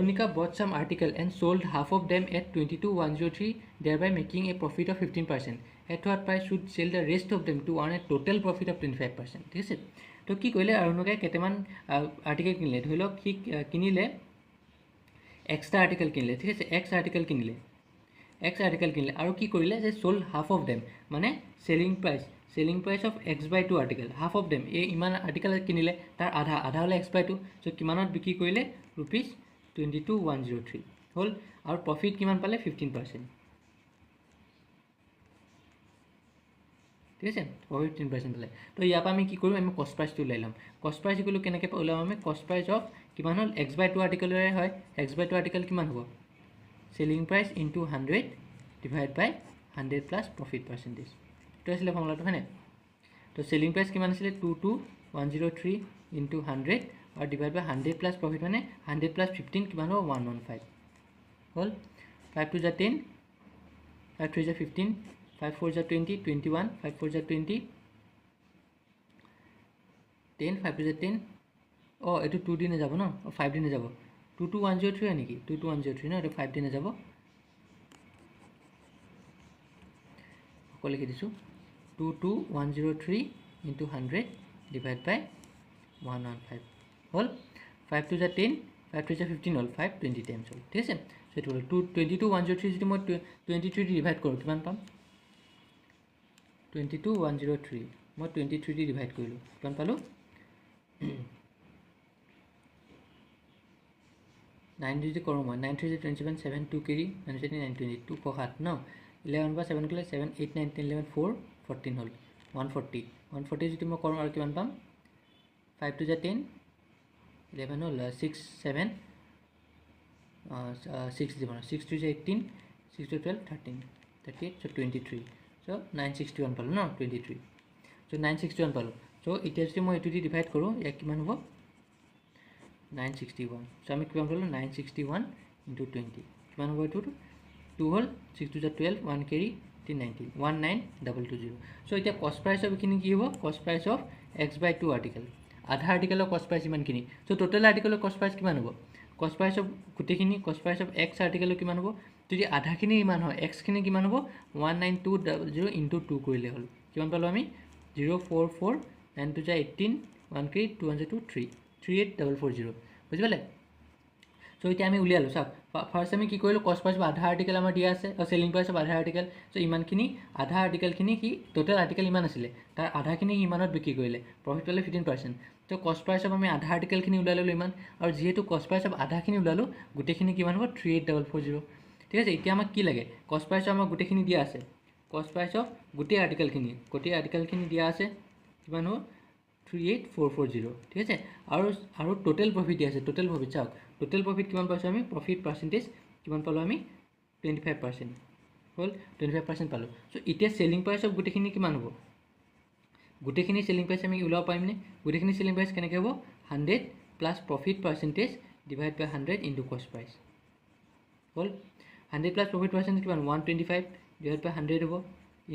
Arunika bought some article and sold half of them at 22,103, thereby making a profit of 15%. At what price should sell the rest of them to earn a total profit of 25%? ঠিক আছে তো কি কৰিলে আৰুণিকাই কেইটামান article কিনিলে ধৰি লওক সি কিনিলে এক্সট্ৰা আৰ্টিকেল কিনিলে ঠিক আছে এক্স আৰ্টিকেল কিনিলে আৰু কি কৰিলে যে সোল্ড হাফ অফ দেম মানে selling price of x/2 article half of them এই ইমান আৰ্টিকেল কিনিলে তাৰ আধা হলে x/2 সো কিমানত বিক্ৰী কৰিলে ৰুপিস 22,103 হল আৰু প্ৰফিট কিমান পালে 15% ঠিক আছে প্ৰফিট 15% পালে তো ইয়াৰ পৰা আমি কি কৰিম আমি কষ্ট প্ৰাইসটো উলাই লম কষ্ট প্ৰাইস ইকুৱেল কেনেকৈ উলাম আমি কষ্ট প্ৰাইস অফ কিমান হল x/2 আৰ্টিকেলৰে হয় x/2 আৰ্টিকেল কিমান হ'ব selling price into 100 divided by 100 plus profit percentage to asile formula to hane to selling price kiman asile 22,103 into 100 or divided by 100 plus profit mane 100 plus 15 kiman ho 115 hol 5 to the 10 5 3 is 15 5 4 is 20 21 5 4 is 20 10 5 to the 10 oh etu 2 din jabo no 5 din jabo 22,103 है निकी 22,103 ना 5 दिन যাব কলে কি দিছো 22,103 into 100 divided by 115 hall 5 to the 10 5 to the 15 hall 5 20 times হল ঠিক আছে সেটো হল 22,103 যদি মই 23 দি ডিভাইড কৰো কিমান পাম 22,103 মই 23 দি ডিভাইড কৰিলো কিমান পালো 9 যদি কৰো মই 9 3 27 7 2 কেৰি 9 22 4 7 no 11 বা 7 কলে 7 8 9 10 11 4 14 হল 140 যদি মই কৰো আৰু কিমান পাম 5 to the 10 11 হল 6 7 6 দিব 6 to the 18 6 to 12 13 38 so 23 so 961 পালো no 23 so 961 পালো so এতিয়া যদি মই এটো দি ডিভাইড কৰো ইয়া কিমান হ'ব 961 so আমি কিমান পালো 961 into 20 কিমান হ'ব এটো 2 হল 6 to the 12 1 carry 19 19220 so এতিয়া কষ্ট প্ৰাইস অফ কিনি কি হ'ব কষ্ট প্ৰাইস অফ x/2 আৰ্টিকেল আধা আৰ্টিকেলৰ কষ্ট প্ৰাইস ইমান কিনি so টোটাল আৰ্টিকেলৰ কষ্ট প্ৰাইস কিমান হ'ব কষ্ট প্ৰাইস অফ গুটেখিনি কষ্ট প্ৰাইস অফ x আৰ্টিকেলৰ কিমান হ'ব যদি আধা খিনি ইমান হয় x খিনি কিমান হ'ব 19220 into 2 কৰিলে হল কিমান পালো আমি 044 9 to the 18 1 carry 203 38440 বুঝি পালে সো এতিয়া আমি উলিয়ালো সব ফার্স্ট আমি কি কৰিলো কষ্ট প্ৰাইস আধা আৰ্টিকেল আমাৰ দিয়া আছে আৰু সেলিং প্ৰাইস আধা আৰ্টিকেল সো ইমানখিনি আধা আৰ্টিকেল খিনি কি টোটাল আৰ্টিকেল ইমান আছিল তাৰ আধা খিনি ইমানত বিক্ৰী কৰিলে প্ৰফিট পালে 15% তো কষ্ট প্ৰাইস আমি আধা আৰ্টিকেল খিনি উলালো ইমান আৰু যেহেতু কষ্ট প্ৰাইস আধা খিনি উলালো গুটেখিনি কিমান হ'ব 38440 ঠিক আছে এতিয়া আমাক কি লাগে কষ্ট প্ৰাইস আমাৰ গুটেখিনি দিয়া আছে কষ্ট প্ৰাইস অফ গুটে আৰ্টিকেল খিনি দিয়া আছে কিমান হ'ব 38440 ঠিক আছে আৰু টোটাল প্ৰফিট আছে টোটাল প্ৰফিট চাওক টোটাল প্ৰফিট কিমান পাইছো আমি প্ৰফিট পার্সেন্টেজ কিমান পালো আমি 25% হল 25% পালো সো ইতিয়া সেলিং প্ৰাইস অফ গুটেখিনি কিমান হ'ব গুটেখিনি সেলিং প্ৰাইস আমি উলাব পাৰিমনে গুটেখিনি সেলিং প্ৰাইস কেনেকৈ হ'ব 100 প্লাস প্ৰফিট পাৰ্সেন্টেজ ডিভাইড বাই 100 ইনটু কষ্ট প্ৰাইস হল 100 প্লাস প্ৰফিট পাৰ্সেন্টেজ কিমান 125 ডিভাইড বাই 100 হ'ব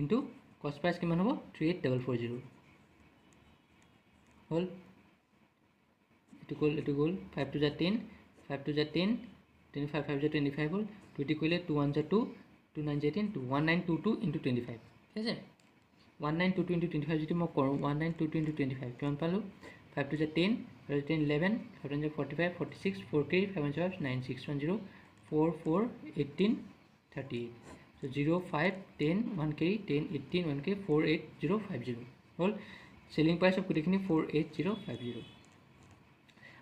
ইনটু কষ্ট প্ৰাইস কিমান হ'ব 38440 হল এটো গোল 5 to the 10 5 to the 10 25 5 to 25 হল 20 কইলে 2 1 2 2 9 18 2 1922 into 25 ঠিক আছে 1922 into 25 যদি মই কৰো 1922 into 25 কিমান পালো 5 to the 10 5 to 10 11 5 to 45 46 4k 5 9 610 4 4 18 38 so 0 5 10 1k 10 18 1k 48050 হল সেলিং প্ৰাইস অফ গুটেখিনি 48050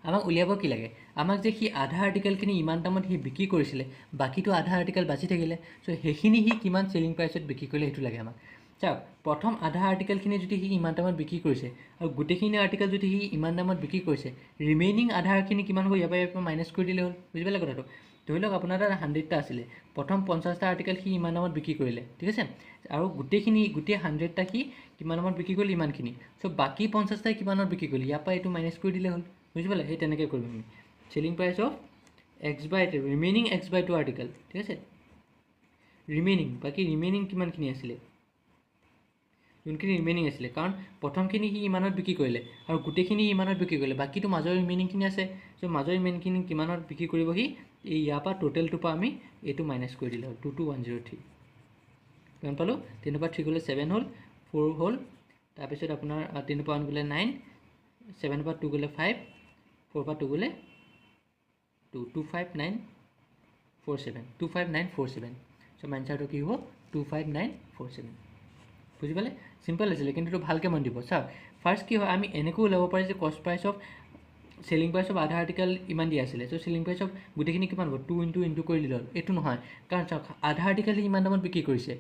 আমাক উলিয়াব কি লাগে আমাক যে কি আধা আৰ্টিকেল খিনি ইমান দামত হি বিক্ৰী কৰিছিল বাকিটো আধা আৰ্টিকেল বাচি থাকিলে সো হেখিনি হি কিমান সেলিং প্ৰাইসত বিক্ৰী কৰিলে হেতু লাগে আমাক চাওক প্ৰথম আধা আৰ্টিকেল খিনি যদি হি ইমান দামত বিক্ৰী কৰিছে আৰু গুটেখিনি আৰ্টিকেল যদি হি ইমান দামত বিক্ৰী কৰিছে ৰিমেইনিং আধা খিনি কিমান হ'ব ইয়াৰ পৰা মাইনাস কৰি দিলে হ'ল বুজিবলে কথাটো ধৰি লওক আপোনাৰ 100 টা আছিল প্ৰথম 50 টা আৰ্টিকেল হি ইমান দামত বিক্ৰী কৰিলে ঠিক আছে আৰু গুটেখিনি গুটে 100 টা কি কিমান দামত বিক্ৰী কৰিলে ইমানখিনি সো বাকি 50 টা কিমানত বিক্ৰী কৰিলে ইয়াৰ পৰা এটো মাইনাস কৰি দিলে হ'ল বুঝি পালে এই তেনেকৈ কৰিম আমি selling price of x/2 remaining x/2 article ঠিক আছে ৰিমেইনিং বাকি ৰিমেইনিং কিমানখিনি আছিল যোনখিনি ৰিমেইনিং আছিলে, কাৰণ প্ৰথমখিনি সি ইমানত বিক্ৰী কৰিলে আৰু গোটেইখিনি ইমানত বিক্ৰী কৰিলে, বাকীটো মাজৰ ৰিমেইনিংখিনি আছে। চ' মাজৰ ৰিমেইনিংখিনি কিমানত বিক্ৰী কৰিব সি, এই ইয়াৰ পৰা টোটেলটোৰ পৰা আমি এইটো মাইনাছ কৰি দিলোঁ 22103 কিমান পালোঁ, 10 পৰা 3 গ'লে 7 হ'ল, 4 হ'ল, তাৰপিছত আপোনাৰ 10 পৰা 1 গ'লে 9, 7 পৰা 2 গ'লে 5, 4 পৰা 2 গ'লে 25947 চ' এনচাৰটো কি হ'ব 25947 বুজি পালে। চিম্পল আছিলে, কিন্তু এইটো ভালকৈ মন দিব। চাওক ফাৰ্ষ্ট কি হয়, আমি এনেকৈ ওলাব পাৰি যে কষ্ট price of selling price of আধা আৰ্টিকেল ইমান দিয়া আছিলে, চ' চেলিং প্ৰাইচ অফ গোটেইখিনি কিমান হ'ব 2 ইনটু কৰি দিলোঁ। এইটো নহয়, কাৰণ চাওক আধা আৰ্টিকেল ইমান দামত বিক্ৰী কৰিছে,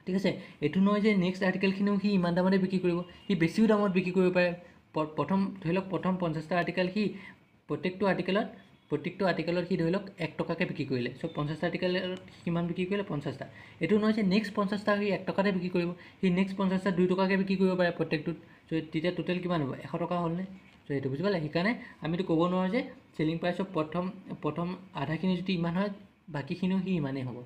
ঠিক আছে। এইটো নহয় যে নেক্সট আৰ্টিকেলখিনিও সি ইমান দামতে বিক্ৰী কৰিব, সি বেছিও দামত বিক্ৰী কৰিব পাৰে। প্ৰথম ধৰি লওক প্ৰথম 50টা আৰ্টিকেল সি প্ৰত্যেকটো আৰ্টিকেলত সি ধৰি লওক 1 টকাকৈ বিক্ৰী কৰিলে। চ' 50টা আৰ্টিকেলত কিমান বিক্ৰী কৰিলে 50টা। এইটো নহয় যে নেক্সট 50টা সি 1 টকাতে বিক্ৰী কৰিব, সি নেক্সট 50টা 2 টকাকৈ বিক্ৰী কৰিব পাৰে প্ৰত্যেকটোত। চ' তেতিয়া টোটেল কিমান হ'ব 100 টকা হ'লনে। চ' সেইটো বুজি পালে। সেইকাৰণে আমিতো ক'ব নোৱাৰোঁ যে চেলিং প্ৰাইচ অফ প্ৰথম আধাখিনি যদি ইমান হয় বাকীখিনিও সি ইমানেই হ'ব।